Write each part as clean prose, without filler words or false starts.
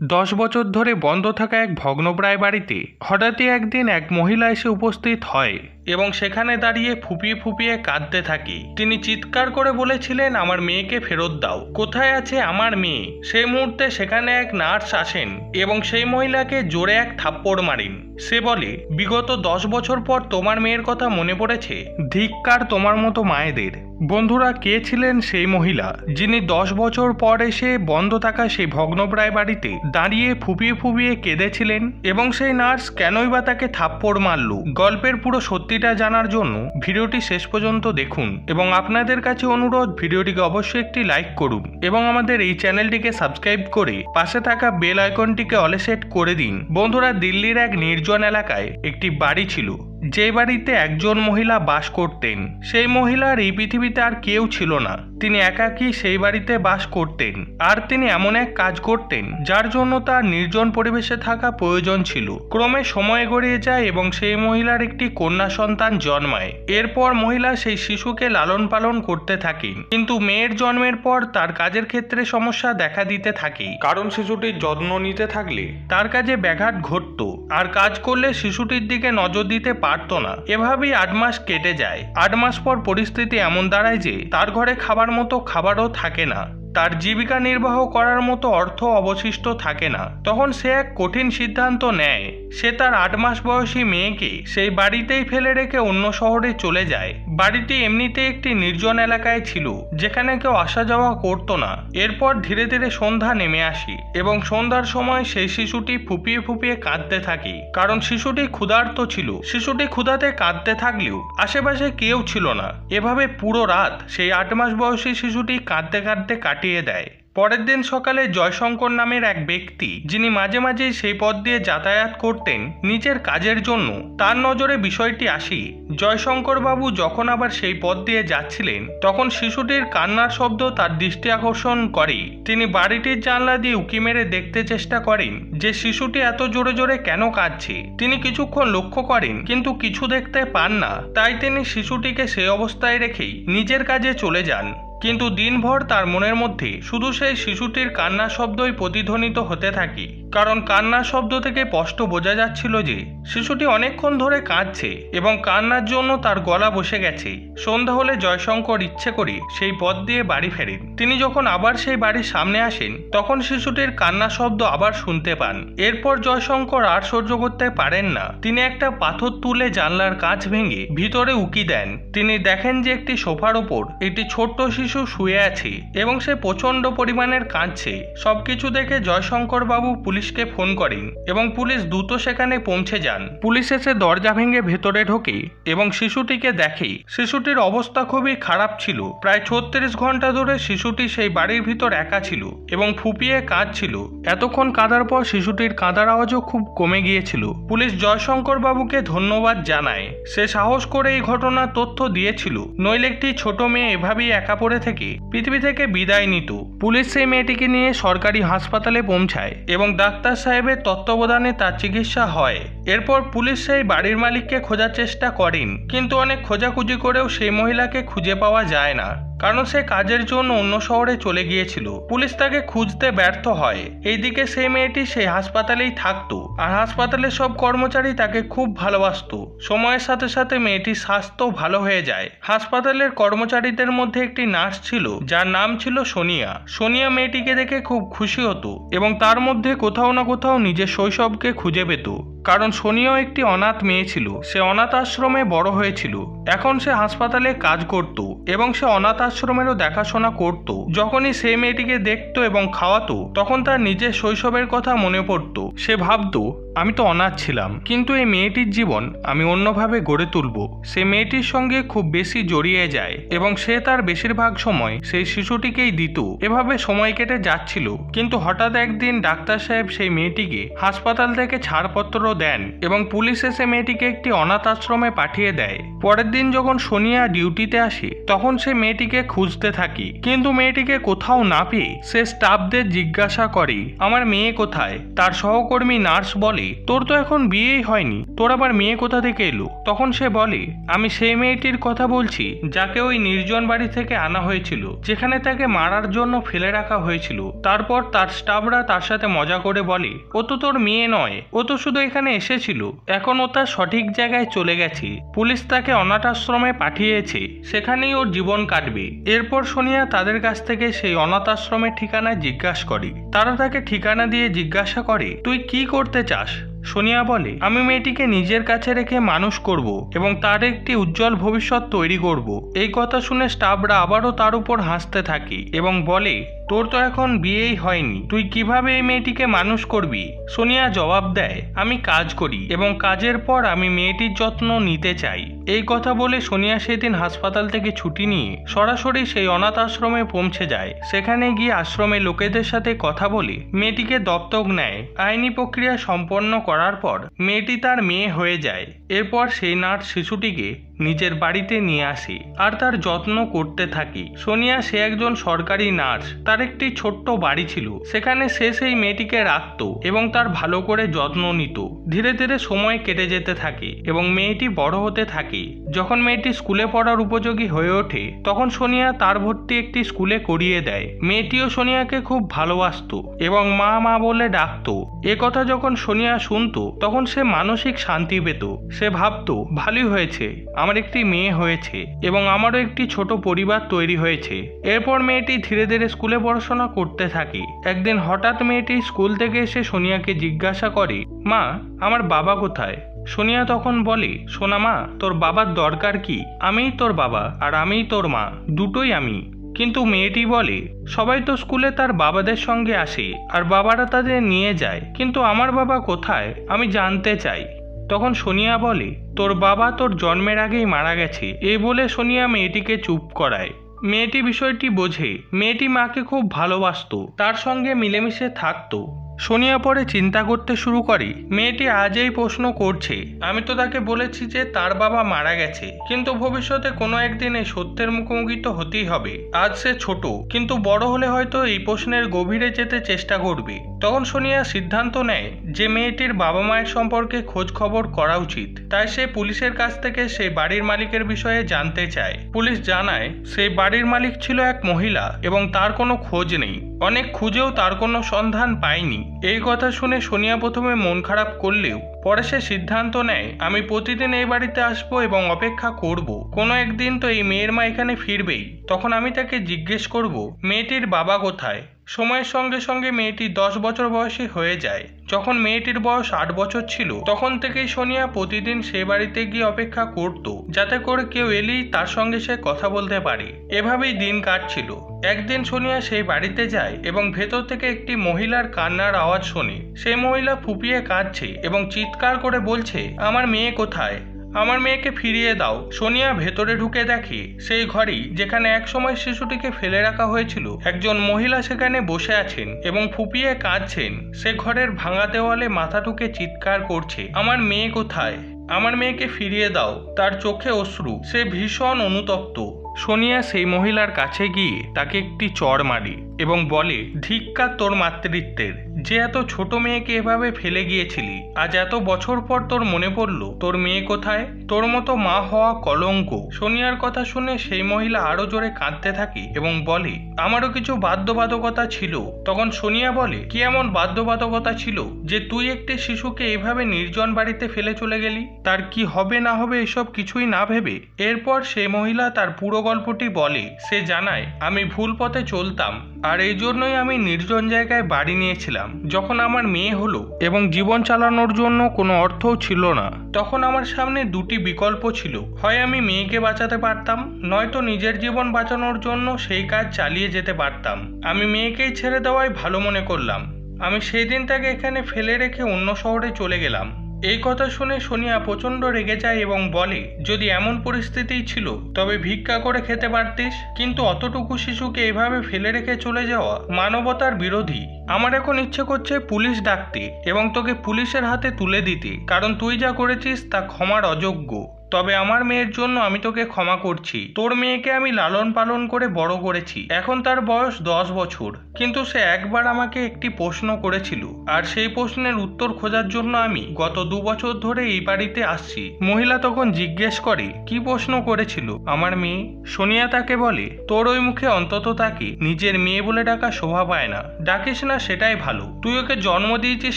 10 বছর ধরে বন্ধ থাকা এক ভগ্নপ্রায় বাড়িতে হঠাৎই একদিন এক মহিলা এসে উপস্থিত হয় এবং সেখানে দাঁড়িয়ে ফুপিয়ে ফুপিয়ে কাঁদতে থাকে। তিনি চিৎকার করে বলেছিলেন, আমার মেয়েকে ফেরত দাও, কোথায় আছে আমার মেয়ে। সেই মুহূর্তে সেখানে এক নার্স আসেন এবং সেই মহিলাকে জোরে এক থাপ্পড় মারেন। সে বলে, বিগত 10 বছর পর তোমার মেয়ের কথা মনে পড়েছে? ধিক্কার তোমার মতো মায়েদের। বন্ধুরা, কে ছিলেন সেই মহিলা যিনি 10 বছর পর এসে বন্ধ থাকা সেই ভগ্নপ্রায় বাড়িতে দাঁড়িয়ে ফুপিয়ে ফুপিয়ে কেঁদেছিলেন এবং সেই নার্স কেনই বা তাকে থাপ্পড় মারল? গল্পের পুরো সত্যিটা জানার জন্য ভিডিওটি শেষ পর্যন্ত দেখুন এবং আপনাদের কাছে অনুরোধ, ভিডিওটিকে অবশ্যই একটি লাইক করুন এবং আমাদের এই চ্যানেলটিকে সাবস্ক্রাইব করে পাশে থাকা বেল আইকনটিকে অলে সেট করে দিন। বন্ধুরা, দিল্লির এক নির্জন এলাকায় একটি বাড়ি ছিল, যে বাড়িতে একজন মহিলা বাস করতেন। সেই মহিলার এই পৃথিবীতে আর কেউ ছিল না। তিনি একাকী সেই বাড়িতে বাস করতেন আর তিনি এমন এক কাজ করতেন যার জন্য তার নির্জন পরিবেশে থাকা প্রয়োজন ছিল। ক্রমে সময় গড়িয়ে যায় এবং সেই মহিলার একটি কন্যা সন্তান জন্মায়। এরপর মহিলা সেই শিশুকে লালন পালন করতে থাকেন, কিন্তু মেয়ের জন্মের পর তার কাজের ক্ষেত্রে সমস্যা দেখা দিতে থাকে, কারণ শিশুটির যত্ন নিতে থাকলে তার কাজে ব্যাঘাত ঘটতো আর কাজ করলে শিশুটির দিকে নজর দিতে পারতো না। এভাবেই 8 মাস কেটে যায়। 8 মাস পর পরিস্থিতি এমন দাঁড়ায় যে তার ঘরে খাবার মতো খাবারও থাকে না, তার জীবিকা নির্বাহ করার মতো অর্থ অবশিষ্ট থাকে না। তখন সে এক কঠিন সিদ্ধান্ত নেয়। সে তার 8 মাস বয়সী মেয়েকে সেই বাড়িতেই ফেলে রেখে অন্য শহরে চলে যায়। বাড়িটি এমনিতে একটি নির্জন এলাকায় ছিল, যেখানে কেউ আসা যাওয়া করতো না। এরপর ধীরে ধীরে সন্ধ্যা নেমে আসে এবং সন্ধ্যার সময় সেই শিশুটি ফুপিয়ে ফুপিয়ে কাঁদতে থাকে, কারণ শিশুটি ক্ষুধার্ত ছিল। শিশুটি ক্ষুধাতে কাঁদতে থাকলেও আশেপাশে কেউ ছিল না। এভাবে পুরো রাত সেই 8 মাস বয়সী শিশুটি কাঁদতে কাঁদতে কাটিয়ে দেয়। পরের দিন সকালে জয়শঙ্কর নামের এক ব্যক্তি, যিনি মাঝে মাঝেই সেই পথ দিয়ে যাতায়াত করতেন নিজের কাজের জন্য, তার নজরে বিষয়টি আসে। জয়শঙ্কর বাবু যখন আবার সেই পথ দিয়ে যাচ্ছিলেন, তখন শিশুটির কান্নার শব্দ তার দৃষ্টি আকর্ষণ করে। তিনি বাড়িটির জানলা দিয়ে উঁকি মেরে দেখতে চেষ্টা করেন যে শিশুটি এত জোরে জোরে কেন কাঁদছে। তিনি কিছুক্ষণ লক্ষ্য করেন কিন্তু কিছু দেখতে পান না। তাই তিনি শিশুটিকে সেই অবস্থায় রেখেই নিজের কাজে চলে যান। কিন্তু দিনভর তার মনের মধ্যে শুধু সেই শিশুটির কান্নার শব্দই প্রতিধ্বনিত হতে থাকে, কারণ কান্নার শব্দ থেকে স্পষ্ট বোঝা যাচ্ছিল যে শিশুটি অনেকক্ষণ ধরে কাঁদছে এবং কান্নার জন্য তার গলা বসে গেছে। সন্ধ্যা হলে জয়শঙ্কর ইচ্ছে করে সেই পথ দিয়ে বাড়ি ফেরেন। তিনি যখন আবার সেই বাড়ির সামনে আসেন, তখন শিশুটির কান্নার শব্দ আবার শুনতে পান। এরপর জয়শঙ্কর আর সহ্য করতে পারেন না। তিনি একটা পাথর তুলে জানলার কাঁচ ভেঙে ভিতরে উকি দেন। তিনি দেখেন যে একটি সোফার ওপর একটি ছোট্ট শিশু শুয়ে আছে এবং সে প্রচন্ড পরিমাণের কাঁদছে। সবকিছু দেখে জয়শঙ্কর বাবু পুলিশকে ফোন করেন এবং পুলিশ দ্রুত সেখানে পৌঁছে যান। পুলিশ এসে দরজা ভেঙে ভেতরে ঢোকে এবং শিশুটিকে দেখে। শিশুটির অবস্থা খুবই খারাপ ছিল। প্রায় 36 ঘন্টা ধরে শিশুটি সেই বাড়ির ভিতর একা ছিল এবং ফুপিয়ে কাঁদছিল। এতক্ষণ কাঁদার পর শিশুটির কাঁদার আওয়াজও খুব কমে গিয়েছিল। পুলিশ জয়শঙ্কর বাবুকে ধন্যবাদ জানায়। সে সাহস করে এই ঘটনার তথ্য দিয়েছিল, নইলে একটি ছোট মেয়ে এভাবেই একা পড়ে থেকে পৃথিবী থেকে বিদায় নিত। পুলিশ সেই মেয়েটিকে নিয়ে সরকারি হাসপাতালে পৌঁছায় এবং ডাক্তার সাহেবের তত্ত্বাবধানে তার চিকিৎসা হয়। এরপর পুলিশ সেই বাড়ির মালিককে খোঁজার চেষ্টা করেন, কিন্তু অনেক খোঁজাখুঁজি করেও সেই মহিলাকে খুঁজে পাওয়া যায় না, কারণ সে কাজের জন্য অন্য শহরে চলে গিয়েছিল। পুলিশ তাকে খুঁজতে ব্যর্থ হয়। এইদিকে সেই মেয়েটি সেই হাসপাতালেই থাকতো আর হাসপাতালের সব কর্মচারী তাকে খুব ভালোবাসতো। সময়ের সাথে সাথে মেয়েটির স্বাস্থ্য ভালো হয়ে যায়। হাসপাতালের কর্মচারীদের মধ্যে একটি নার্স ছিল যার নাম ছিল সোনিয়া। সোনিয়া মেয়েটিকে দেখে খুব খুশি হতো এবং তার মধ্যে কোথাও না কোথাও নিজের শৈশবকে খুঁজে পেত, কারণ সোনিয়াও একটি অনাথ মেয়ে ছিল। সে অনাথ আশ্রমে বড় হয়েছিল। এখন সে হাসপাতালে কাজ করত এবং সে অনাথ আশ্রমেরও দেখাশোনা করত। যখনই সে মেয়েটিকে দেখতো এবং খাওয়াতো, তখন তার নিজের শৈশবের কথা মনে পড়তো। সে ভাবতো, আমি তো অনাথ ছিলাম, কিন্তু এই মেয়েটির জীবন আমি অন্যভাবে গড়ে তুলব। সে মেয়েটির সঙ্গে খুব বেশি জড়িয়ে যায় এবং সে তার বেশিরভাগ সময় সেই শিশুটিকেই দিত। এভাবে সময় কেটে যাচ্ছিল, কিন্তু হঠাৎ একদিন ডাক্তার সাহেব সেই মেয়েটিকে হাসপাতাল থেকে ছাড়পত্র দেন এবং পুলিশ এসে মেয়েটিকে একটি অনাথ আশ্রমে পাঠিয়ে দেয়। পরের দিন যখন সোনিয়া ডিউটিতে আসে, তখন সে মেয়েটিকে খুঁজতে থাকে, কিন্তু মেয়েটিকে কোথাও না পেয়ে সে স্টাফদের জিজ্ঞাসা করে আমার মেয়ে কোথায়। তার সহকর্মী নার্স বলে তোর তো এখন বিয়েই হয়নি, তোর আবার মেয়ে কোথা থেকে এলো। তখন সে বলে আমি সেই মেয়েটির কথা বলছি যাকে ওই নির্জন বাড়ি থেকে আনা হয়েছিল, যেখানে তাকে মারার জন্য ফেলে রাখা হয়েছিল। তারপর তার স্টাফরা তার সাথে মজা করে বলে ও তো তোর মেয়ে নয়, ও তো শুধু এখানে এসেছিল, এখন ও তার সঠিক জায়গায় চলে গেছে, পুলিশ তাকে অনাথ আশ্রমে পাঠিয়েছে, সেখানেই ওর জীবন কাটবে। এরপর সোনিয়া তাদের কাছ থেকে সেই অনাথ আশ্রমের ঠিকানা জিজ্ঞাসা করে। তারা তাকে ঠিকানা দিয়ে জিজ্ঞাসা করে তুই কি করতে চাস। সোনিয়া বলে আমি মেয়েটিকে নিজের কাছে রেখে মানুষ করব এবং তার একটি উজ্জ্বল ভবিষ্যৎ তৈরি করব। এই কথা শুনে স্টাফরা আবারও তার উপর হাসতে থাকে এবং বলে তোর তো এখন বিয়েই হয়নি, তুই কিভাবে এই মেয়েটিকে মানুষ করবি। সোনিয়া জবাব দেয় আমি কাজ করি এবং কাজের পর আমি মেয়েটির যত্ন নিতে চাই। এই কথা বলে সোনিয়া সেদিন হাসপাতাল থেকে ছুটি নিয়ে সরাসরি সেই অনাথ আশ্রমে পৌঁছে যায়। সেখানে গিয়ে আশ্রমের লোকেদের সাথে কথা বলে মেয়েটিকে দত্তক নেয়। আইনি প্রক্রিয়া সম্পন্ন করার পর মেয়েটি তার মেয়ে হয়ে যায়। এরপর সেই নার্স শিশুটিকে নিজের বাড়িতে নিয়ে আসে আর তার যত্ন করতে থাকে। সোনিয়া সে একজন সরকারি নার্স, তার একটি ছোট্ট বাড়ি ছিল, সেখানে সে সেই মেয়েটিকে রাখত এবং তার ভালো করে যত্ন নিত। ধীরে ধীরে সময় কেটে যেতে থাকে এবং মেয়েটি বড় হতে থাকে। যখন মেয়েটি স্কুলে পড়ার উপযোগী হয়ে ওঠে তখন সোনিয়া তার ভর্তি একটি স্কুলে করিয়ে দেয়। মেয়েটিও সোনিয়াকে খুব ভালোবাসত এবং মা মা বলে ডাকত। এ কথা যখন সোনিয়া শুনতো তখন সে মানসিক শান্তি পেত। সে ভাবতো ভালোই হয়েছে, আমার একটি মেয়ে হয়েছে এবং আমারও একটি ছোট পরিবার তৈরি হয়েছে। এরপর মেয়েটি ধীরে ধীরে স্কুলে পড়াশোনা করতে থাকে। একদিন হঠাৎ মেয়েটি স্কুল থেকে এসে সোনিয়াকে জিজ্ঞাসা করে মা আমার বাবা কোথায়। সোনিয়া তখন বলে সোনা মা তোর বাবার দরকার কি, আমিই তোর বাবা আর আমিই তোর মা, দুটোই আমি। কিন্তু মেয়েটি বলে সবাই তো স্কুলে তার বাবাদের সঙ্গে আসে আর বাবারা তাদের নিয়ে যায়, কিন্তু আমার বাবা কোথায় আমি জানতে চাই। তখন সোনিয়া বলে তোর বাবা তোর জন্মের আগেই মারা গেছে। এই বলে সোনিয়া মেয়েটিকে চুপ করায়। মেয়েটি বিষয়টি বোঝে। মেয়েটি মাকে খুব ভালোবাসতো, তার সঙ্গে মিলেমিশে থাকতো। সোনিয়া পরে চিন্তা করতে শুরু করে মেয়েটি আজ এই প্রশ্ন করছে, আমি তো তাকে বলেছি যে তার বাবা মারা গেছে, কিন্তু ভবিষ্যতে কোনো একদিন এই সত্যের মুখোমুখি তো হতেই হবে। আজ সে ছোট, কিন্তু বড় হলে হয়তো এই প্রশ্নের গভীরে যেতে চেষ্টা করবে। তখন সোনিয়া সিদ্ধান্ত নেয় যে মেয়েটির বাবা মায়ের সম্পর্কে খোঁজ খবর করা উচিত। তাই সে পুলিশের কাছ থেকে সেই বাড়ির মালিকের বিষয়ে জানতে চায়। পুলিশ জানায় সেই বাড়ির মালিক ছিল এক মহিলা এবং তার কোনো খোঁজ নেই। অনেক খুঁজেও তার কোনো সন্ধান পায়নি। এই কথা শুনে সোনিয়া প্রথমে মন খারাপ করলেও পরে সে সিদ্ধান্ত নেয় আমি প্রতিদিন এই বাড়িতে আসবো এবং অপেক্ষা করব, কোনো একদিন তো এই মেয়ের মা এখানে ফিরবেই। তখন আমি তাকে জিজ্ঞেস করব মেয়েটির বাবা কোথায়। সময়ের সঙ্গে সঙ্গে মেয়েটি 10 বছর বয়সী হয়ে যায়। যখন মেয়েটির বয়স 8 বছর ছিল তখন থেকেই সোনিয়া প্রতিদিন সে বাড়িতে গিয়ে অপেক্ষা করত, যাতে করে কেউ এলেই তার সঙ্গে সে কথা বলতে পারে। এভাবেই দিন কাটছিল। একদিন সোনিয়া সেই বাড়িতে যায় এবং ভেতর থেকে একটি মহিলার কান্নার আওয়াজ শোনে। সেই মহিলা ফুপিয়ে কাঁদছে এবং চিৎকার করে বলছে আমার মেয়ে কোথায়, আমার মেয়েকে ফিরিয়ে দাও। সোনিয়া ভেতরে ঢুকে দেখে সেই ঘরেই যেখানে একসময় শিশুটিকে ফেলে রাখা হয়েছিল একজন মহিলা সেখানে বসে আছেন এবং ফুপিয়ে কাঁদছেন। সে ঘরের ভাঙা দেওয়ালে মাথা ঠুকে চিৎকার করছে আমার মেয়ে কোথায়, আমার মেয়েকে ফিরিয়ে দাও। তার চোখে অশ্রু, সে ভীষণ অনুতপ্ত। সোনিয়া সেই মহিলার কাছে গিয়ে তাকে একটি চড় মারে এবং বলে ধিক্কার তোর মাতৃত্বের, যে এত ছোট মেয়েকে এভাবে ফেলে গিয়েছিলি। আজ এত বছর পর তোর মনে পড়লো তোর মেয়ে কোথায়, তোর মতো মা হওয়া কলঙ্ক। সোনিয়ার কথা শুনে সেই মহিলা আরো জোরে কাঁদতে থাকে এবং বলে আমারও কিছু বাধ্যবাধকতা ছিল। তখন সোনিয়া বলে কি এমন বাধ্যবাধকতা ছিল যে তুই একটি শিশুকে এভাবে নির্জন বাড়িতে ফেলে চলে গেলি, তার কি হবে না হবে এসব কিছুই না ভেবে। এরপর সেই মহিলা তার পুরো গল্পটি বলে। সে জানায় আমি ভুল পথে চলতাম আর এই জন্যই আমি নির্জন জায়গায় বাড়ি নিয়েছিলাম। যখন আমার মেয়ে হলো এবং জীবন চালানোর জন্য কোনো অর্থও ছিল না, তখন আমার সামনে দুটি বিকল্প ছিল, হয় আমি মেয়েকে বাঁচাতে পারতাম, নয়তো নিজের জীবন বাঁচানোর জন্য সেই কাজ চালিয়ে যেতে পারতাম। আমি মেয়েকেই ছেড়ে দেওয়াই ভালো মনে করলাম। আমি সেই দিন তাকে এখানে ফেলে রেখে অন্য শহরে চলে গেলাম। এই কথা শুনে সোনিয়া প্রচণ্ড রেগে যায় এবং বলে যদি এমন পরিস্থিতিই ছিল তবে ভিক্ষা করে খেতে পারতিস, কিন্তু অতটুকু শিশুকে এভাবে ফেলে রেখে চলে যাওয়া মানবতার বিরোধী। আমার এখন ইচ্ছে করছে পুলিশ ডাকতে এবং তোকে পুলিশের হাতে তুলে দিতে, কারণ তুই যা করেছিস তা ক্ষমার অযোগ্য। তবে আমার মেয়ের জন্য আমি তোকে ক্ষমা করছি। তোর মেয়েকে আমি লালন পালন করে বড় করেছি, এখন তার বয়স 10 বছর, কিন্তু সে একবার আমাকে একটি প্রশ্ন করেছিল, আর সেই প্রশ্নের উত্তর খোঁজার জন্য আমি গত 2 বছর ধরে এই বাড়িতে আসছি। মহিলা তখন জিজ্ঞেস করে, কি প্রশ্ন করেছিল আমার মেয়ে? সোনিয়া তাকে বলে, তোর ওই মুখে অন্তত তাকে নিজের মেয়ে বলে ডাকা শোভা পায় না, ডাকিস না সেটাই ভালো। তুই ওকে জন্ম দিয়েছিস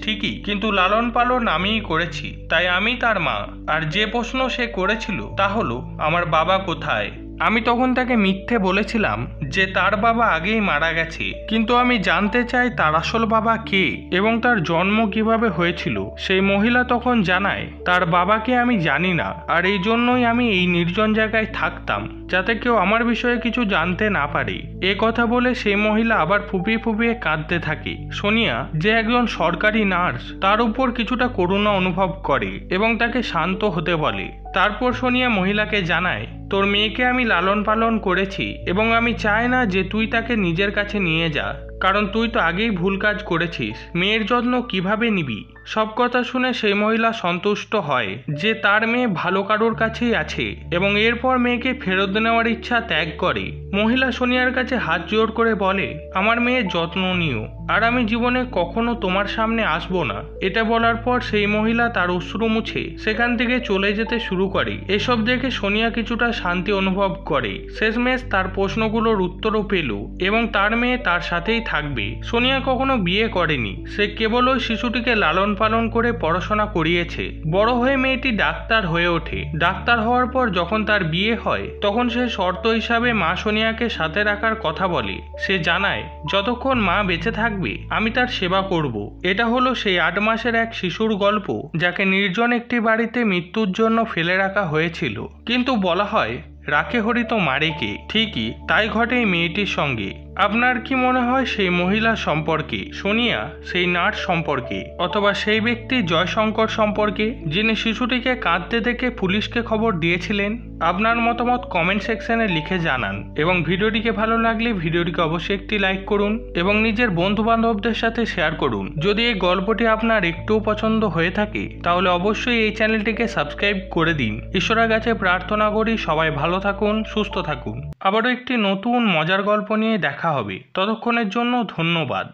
ঠিকই, কিন্তু লালন পালন আমিই করেছি, তাই আমি তার মা। আর যে প্রশ্ন সে করেছিল তা হলো, আমার বাবা কোথায়? আমি তখন তাকে মিথ্যে বলেছিলাম যে তার বাবা আগেই মারা গেছে, কিন্তু আমি জানতে চাই তার আসল বাবা কে এবং তার জন্ম কিভাবে হয়েছিল। সেই মহিলা তখন জানায়, তার বাবাকে আমি জানি না, আর এই জন্যই আমি এই নির্জন জায়গায় থাকতাম, যাতে কেউ আমার বিষয়ে কিছু জানতে না পারে। এ কথা বলে সেই মহিলা আবার ফুপিয়ে ফুপিয়ে কাঁদতে থাকে। সোনিয়া, যে একজন সরকারি নার্স, তার উপর কিছুটা করুণা অনুভব করে এবং তাকে শান্ত হতে বলে। তারপর সোনিয়া মহিলাকে জানায়, তোর মেয়েকে আমি লালন পালন করেছি এবং আমি চাই না যে তুই তাকে নিজের কাছে নিয়ে যা, কারণ তুই তো আগেই ভুল কাজ করেছিস। মেয়ের যত্ন কিভাবে নিবি? সব কথা শুনে সেই মহিলা সন্তুষ্ট হয় যে তার মেয়ে ভালো কারোর কাছেই আছে এবং এরপর মেয়েকে ফেরত নেওয়ার ইচ্ছা ত্যাগ করে। মহিলা সোনিয়ার কাছে হাত জোড় করে বলে, আমার মেয়ের যত্ন নিও, আর আমি জীবনে কখনো তোমার সামনে আসবো না। এটা বলার পর সেই মহিলা তার অশ্রু মুছে সেখান থেকে চলে যেতে শুরু করে। এসব দেখে সোনিয়া কিছুটা শান্তি অনুভব করে। শেষমেশ তার প্রশ্নগুলোর উত্তরও পেল এবং তার মেয়ে তার সাথেই থাকবে। সোনিয়া কখনো বিয়ে করেনি, সে কেবল ওই শিশুটিকে লালন পালন করে পড়াশোনা করিয়েছে। বড় হয়ে মেয়েটি ডাক্তার হয়ে ওঠে। ডাক্তার হওয়ার পর যখন তার বিয়ে হয়, তখন সে শর্ত হিসাবে মা সোনিয়াকে সাথে রাখার কথা বলে। সে জানায়, যতক্ষণ মা বেঁচে থাকবে আমি তার সেবা করব। এটা হলো সেই 8 মাসের এক শিশুর গল্প, যাকে নির্জন একটি বাড়িতে মৃত্যুর জন্য ফেলে রাখা হয়েছিল। কিন্তু বলা হয়, রাখে হরি তো মারে কে। ঠিকই তাই ঘটে এই মেয়েটির সঙ্গে। আপনার কি মনে হয় সেই মহিলা সম্পর্কে, সোনিয়া সেই নার্স সম্পর্কে, অথবা সেই ব্যক্তি জয়শঙ্কর সম্পর্কে, যিনি শিশুটিকে কাঁদতে দেখে পুলিশকে খবর দিয়েছিলেন? আপনার মতামত কমেন্ট সেকশনে লিখে জানান এবং ভিডিওটিকে ভালো লাগলে ভিডিওটিকে অবশ্যই একটি লাইক করুন এবং নিজের বন্ধু বান্ধবদের সাথে শেয়ার করুন। যদি এই গল্পটি আপনার একটুও পছন্দ হয়ে থাকে তাহলে অবশ্যই এই চ্যানেলটিকে সাবস্ক্রাইব করে দিন। ঈশ্বরের কাছে প্রার্থনা করি সবাই ভালো থাকুন, সুস্থ থাকুন। আবারও একটি নতুন মজার গল্প নিয়ে দেখা হবে। ততক্ষণের জন্য ধন্যবাদ।